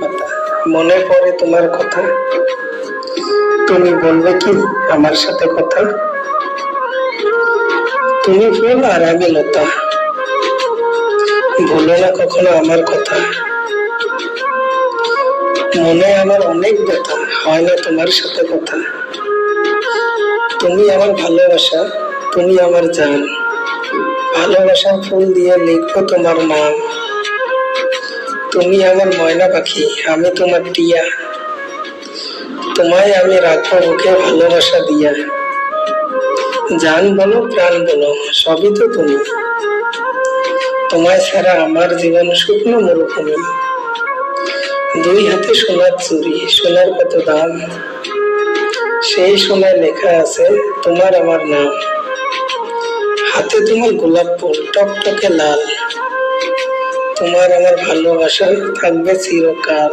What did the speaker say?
পাতা মনে পড়ে তোমার কথা, তুমি বলবে কি আমার সাথে কথা? তুমি ফুল আর আমি লতা, ভুলো না কখনো আমার কথা। মনে আমার অনেক ব্যথা, হয় না তোমার সাথে কথা। তুমি আমার ভালোবাসা, তুমি আমার জান, ভালোবাসার ফুল দিয়ে লিখবো তোমার নাম। তুমি আমার ময়না পাখি, আমি তোমার টিয়া, তোমায় আমি রাখবো বুকে ভালোবাসা দিয়া। জান বলো প্রাণ বলো সবই তো তুমি, তোমায় ছাড়া আমার জীবন শুকনো মরুভূমি। দুই হাতে সোনার চুড়ি, সোনার কত দাম, সেই সোনায় লেখা আছে তোমার আমার নাম। হাতে তোমার গোলাপ ফুল টকটকে লাল, তোমার আমার ভালোবাসা থাকবে চিরকাল।